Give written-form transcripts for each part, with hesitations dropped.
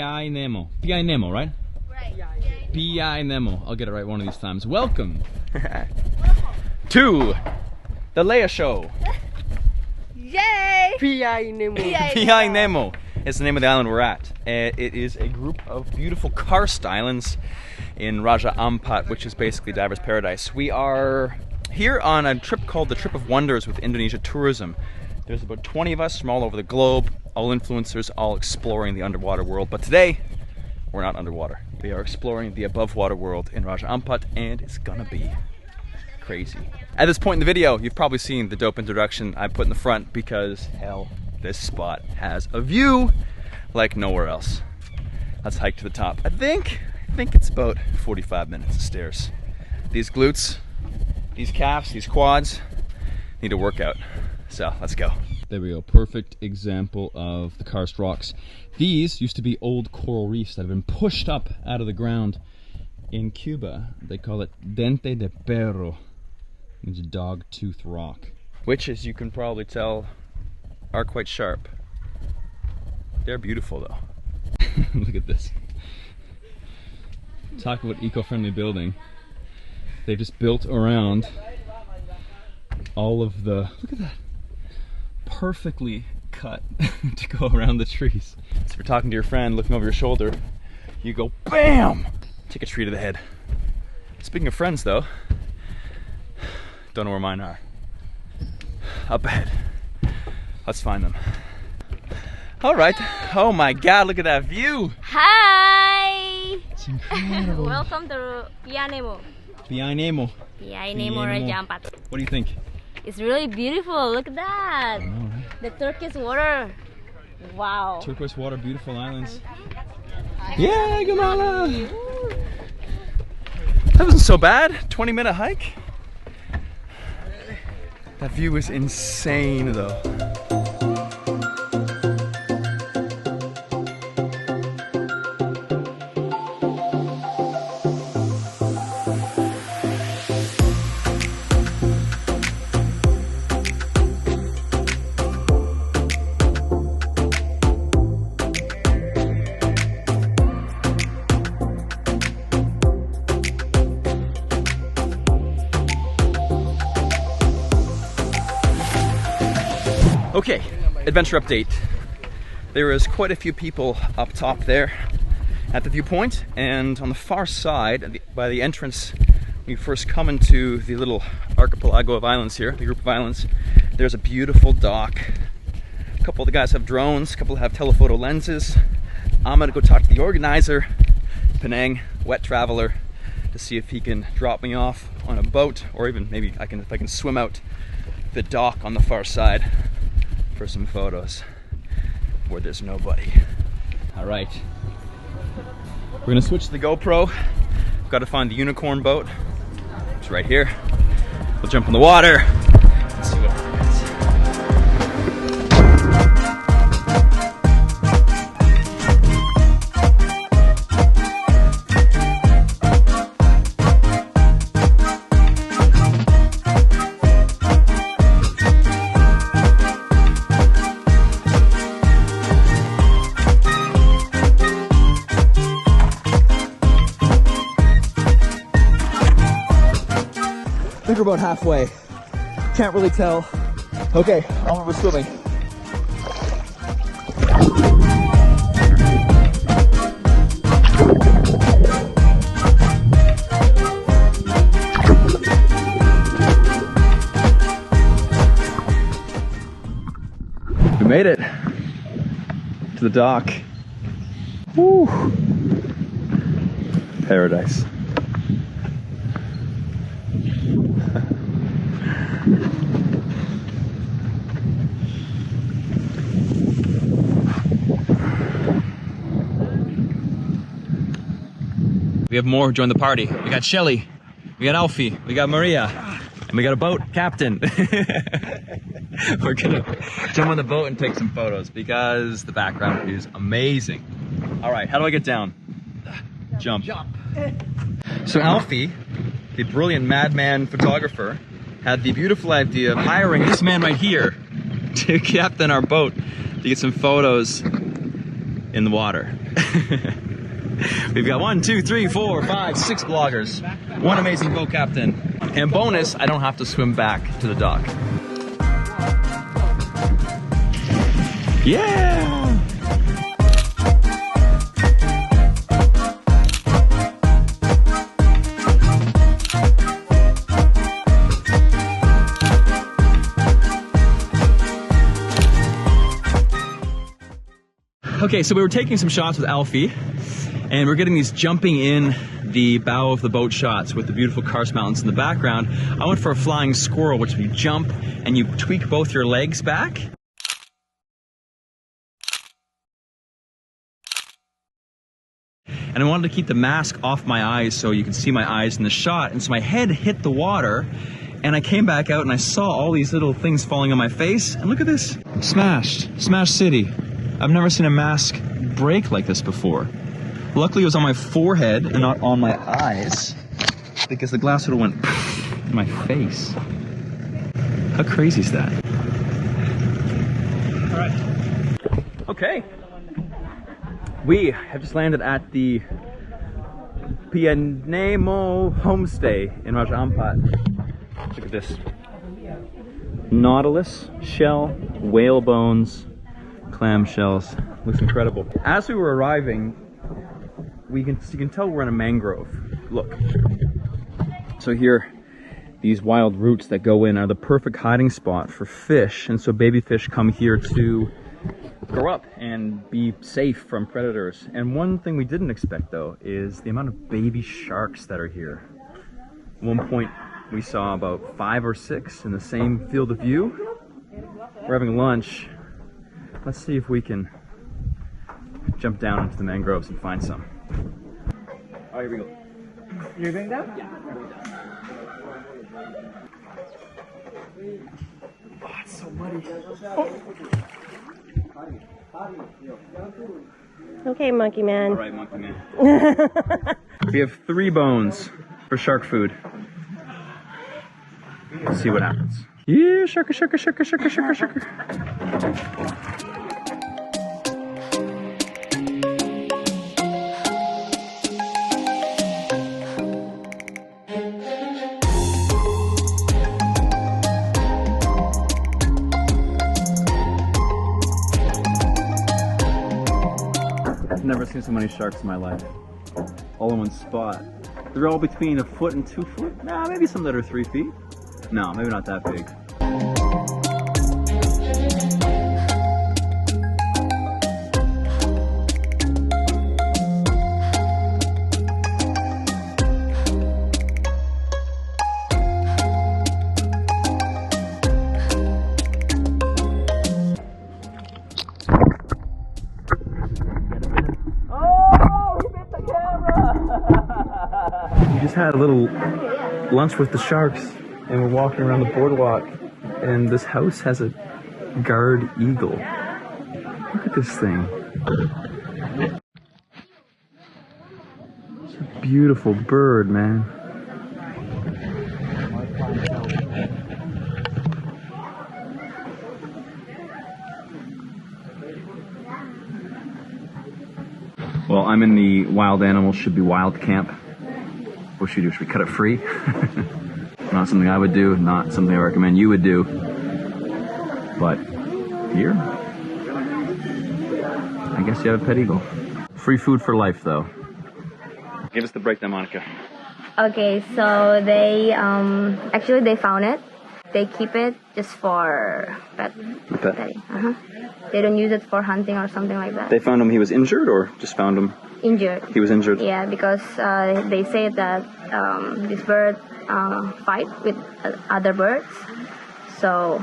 PIAYNEMO. PIAYNEMO, right? Right. PIAYNEMO. I'll get it right one of these times. Welcome to the Leia Show. Yay! PIAYNEMO. PIAYNEMO is the name of the island we're at. It is a group of beautiful karst islands in Raja Ampat, which is basically diver's paradise. We are here on a trip called the Trip of Wonders with Indonesia Tourism. There's about 20 of us from all over the globe, all influencers, all exploring the underwater world. But today, we're not underwater. We are exploring the above water world in Raja Ampat, and it's gonna be crazy. At this point in the video, you've probably seen the dope introduction I put in the front because, hell, this spot has a view like nowhere else. Let's hike to the top. I think it's about 45 minutes of stairs. These glutes, these calves, these quads need a workout. So let's go. There we go. Perfect example of the karst rocks. These used to be old coral reefs that have been pushed up out of the ground. In Cuba, they call it dente de perro. It means dog tooth rock. Which, as you can probably tell, are quite sharp. They're beautiful though. Look at this. Talk about eco-friendly building. They just built around all of the, look at that, perfectly cut to go around the trees. So if you're talking to your friend, looking over your shoulder, you go BAM! Take a tree to the head. Speaking of friends though, don't know where mine are. Up ahead. Let's find them. All right. Oh my God, look at that view. Hi! It's incredible. Welcome to Pianemo. Pianemo. Pianemo Raja Ampat. What do you think? It's really beautiful. Look at that. I know, right? The turquoise water. Wow. Turquoise water, beautiful islands. Yeah, Gamala! That wasn't so bad. 20-minute hike. That view is insane though. Okay, adventure update. There is quite a few people up top there at the viewpoint, and on the far side, by the entrance, when you first come into the little archipelago of islands here, the group of islands, there's a beautiful dock. A couple of the guys have drones, a couple have telephoto lenses. I'm gonna go talk to the organizer, Penang, wet traveler, to see if he can drop me off on a boat, or even maybe if I can swim out the dock on the far side for some photos where there's nobody. All right, we're gonna switch to the GoPro. Got to find the unicorn boat. It's right here. We'll jump in the water and see what happens. I think we're about halfway. Can't really tell. Okay, on we're swimming. We made it to the dock. Woo! Paradise. We have more who joined the party. We got Shelly, we got Alfie, we got Maria, and we got a boat captain. We're gonna jump on the boat and take some photos because the background is amazing. All right, how do I get down? Jump. So Alfie, the brilliant madman photographer, had the beautiful idea of hiring this man right here to captain our boat to get some photos in the water. We've got 1, 2, 3, 4, 5, 6 bloggers. One amazing boat captain. And bonus, I don't have to swim back to the dock. Yeah! Okay, so we were taking some shots with Alfie, and we're getting these jumping in the bow of the boat shots with the beautiful karst mountains in the background. I went for a flying squirrel, which you jump and you tweak both your legs back. And I wanted to keep the mask off my eyes so you could see my eyes in the shot, and so my head hit the water, and I came back out and I saw all these little things falling on my face, and look at this. Smashed. Smashed City. I've never seen a mask break like this before. Luckily it was on my forehead and not on my eyes, because the glass would have went in my face. How crazy is that? Alright. Okay. We have just landed at the Pianemo homestay in Raja Ampat. Look at this. Nautilus, shell, whale bones, clam shells. Looks incredible. As we were arriving, you can tell we're in a mangrove. Look. So here, these wild roots that go in are the perfect hiding spot for fish, and so baby fish come here to grow up and be safe from predators. And one thing we didn't expect though is the amount of baby sharks that are here. At one point we saw about 5 or 6 in the same field of view. We're having lunch. Let's see if we can jump down into the mangroves and find some. Oh, here we go. You're going down? Yeah. Oh, it's so muddy. Okay, monkey man. All right, monkey man. We have 3 bones for shark food. Let's see what happens. Yeah, sharka, sharka, sharka, sharka, sharka, sharka. I've never seen so many sharks in my life. All in one spot. They're all between 1 foot and 2 foot. Nah, maybe some that are 3 feet. No, maybe not that big. We just had a little lunch with the sharks, and we're walking around the boardwalk, and this house has a guard eagle. Look at this thing. It's a beautiful bird, man. Well, I'm in the wild animals should be wild camp. What should we do? Should we cut it free? Not something I would do, not something I recommend you would do. But here, I guess you have a pet eagle. Free food for life, though. Give us the breakdown, Monica. Okay, so they actually they found it. They keep it just for petting. They don't use it for hunting or something like that. They found him, he was injured, or just found him? Injured. He was injured? Yeah, because they say that this bird fight with other birds, so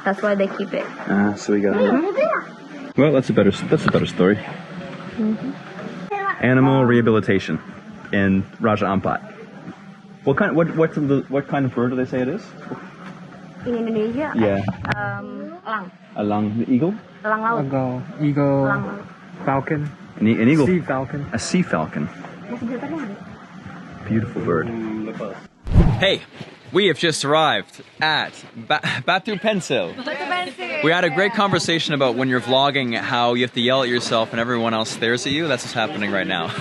that's why they keep it. So we got Well, that's a better story. Animal rehabilitation in Raja Ampat. What kind of bird do they say it is? In Indonesia? Yeah. Elang. Elang, the eagle? Elang laut. Eagle, Elang. falcon. An eagle? Sea falcon. A sea falcon. Beautiful bird. Hey, We have just arrived at Batu Pencil. We had a great conversation about when you're vlogging how you have to yell at yourself and everyone else stares at you. That's what's happening right now.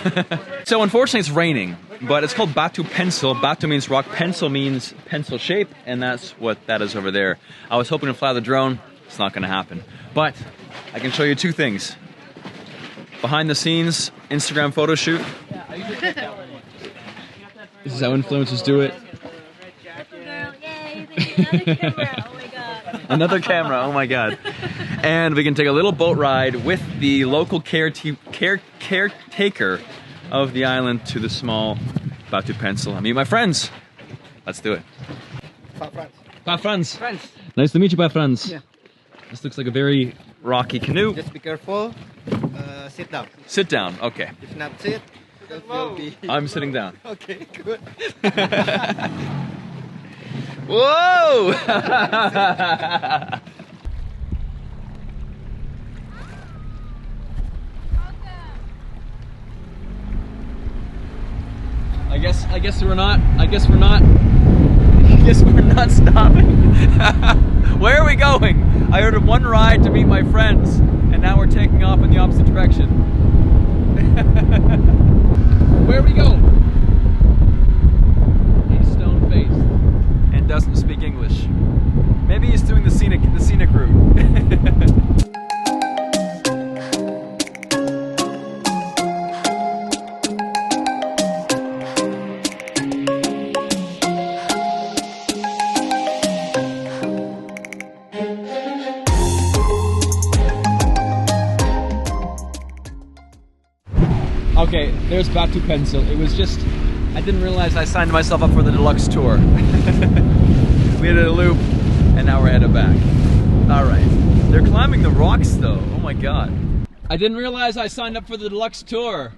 So unfortunately it's raining, but it's called Batu Pencil. Batu means rock, pencil means pencil shape, and that's what that is over there. I was hoping to fly the drone. It's not going to happen. But I can show you two things. Behind the scenes Instagram photo shoot. This is how influencers do it. Another camera, oh my god. And we can take a little boat ride with the local caretaker of the island to the small Batu Pencil and meet my friends. Let's do it. Pa Franz. Nice to meet you, Pa Franz. Yeah. This looks like a very rocky canoe. Just be careful. Sit down. Sit down, okay. If not sit, you'll be... I'm sitting down. Okay, good. Whoa! I guess we're not stopping. Where are we going? I ordered one ride to meet my friends, and now we're taking off in the opposite direction. Where we go? He's stone-faced and doesn't speak English. Maybe he's doing the scenic route. Okay, there's Batu Pencil. It was just, I didn't realize I signed myself up for the deluxe tour. We did a loop, and now we're headed back. All right, they're climbing the rocks though. Oh my god. I didn't realize I signed up for the deluxe tour.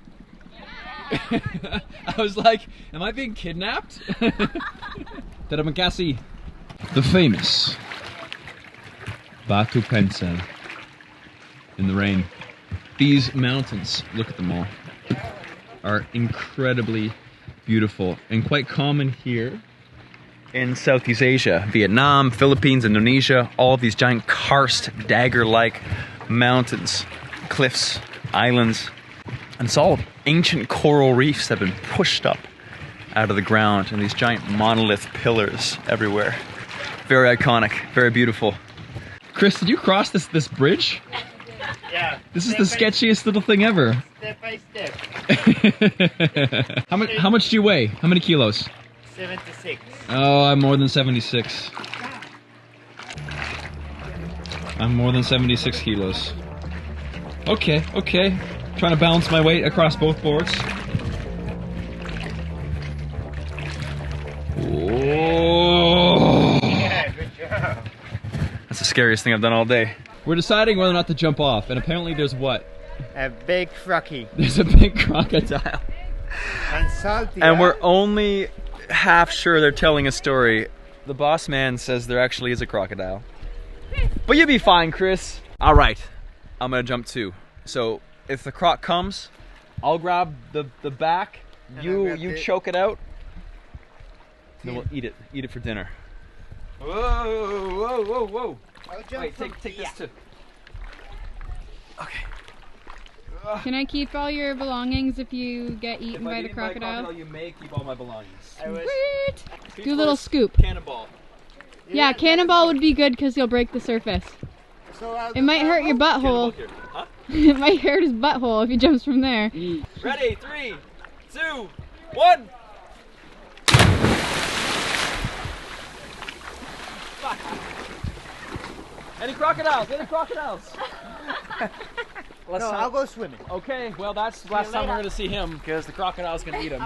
I was like, am I being kidnapped? Terima kasih. The famous Batu Pencil in the rain. These mountains, look at them all, are incredibly beautiful and quite common here in Southeast Asia. Vietnam, Philippines, Indonesia, all of these giant karst, dagger-like mountains, cliffs, islands, and it's all ancient coral reefs that have been pushed up out of the ground and these giant monolith pillars everywhere. Very iconic, very beautiful. Chris, did you cross this bridge? Yeah. This is the sketchiest little thing ever. Step by step. How much do you weigh? How many kilos? 76. Oh, I'm more than 76. I'm more than 76 kilos. Okay, okay. Trying to balance my weight across both boards. Whoa. Yeah, good job. That's the scariest thing I've done all day. We're deciding whether or not to jump off, and apparently there's what? A big crocky. There's a big crocodile. And salty. And we're only half sure they're telling a story. The boss man says there actually is a crocodile. But you'll be fine, Chris. All right, I'm gonna jump too. So if the croc comes, I'll grab the back. And You choke it out. Then we'll eat it for dinner. Whoa, whoa, whoa, whoa. Wait, take this too. Okay. Can I keep all your belongings if you get eaten by the crocodile? You may keep all my belongings. Sweet! Do a little scoop. Cannonball. Yeah, cannonball would be good because you'll break the surface. So It might hurt your butthole. Huh? It might hurt his butthole if he jumps from there. Ready? 3, 2, 1. Any crocodiles? Any crocodiles? I'll go swimming. Okay, well that's the last time we're gonna see him because the crocodile's gonna eat him.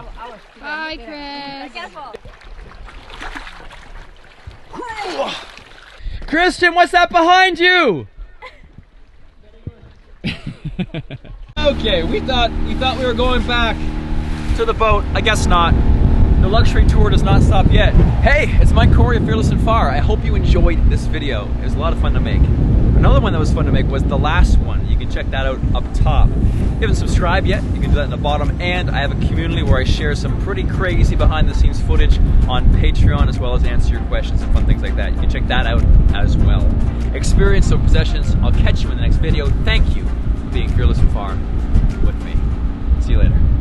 Bye, Chris. Christian, what's that behind you? Okay, we thought we were going back to the boat. I guess not. the luxury tour does not stop yet. Hey, it's Mike Corey of Fearless and Far. I hope you enjoyed this video. It was a lot of fun to make. Another one that was fun to make was the last one. You can check that out up top. If you haven't subscribed yet, you can do that in the bottom. And I have a community where I share some pretty crazy behind the scenes footage on Patreon, as well as answer your questions and fun things like that. You can check that out as well. Experience of possessions. I'll catch you in the next video. Thank you for being Fearless and Far with me. See you later.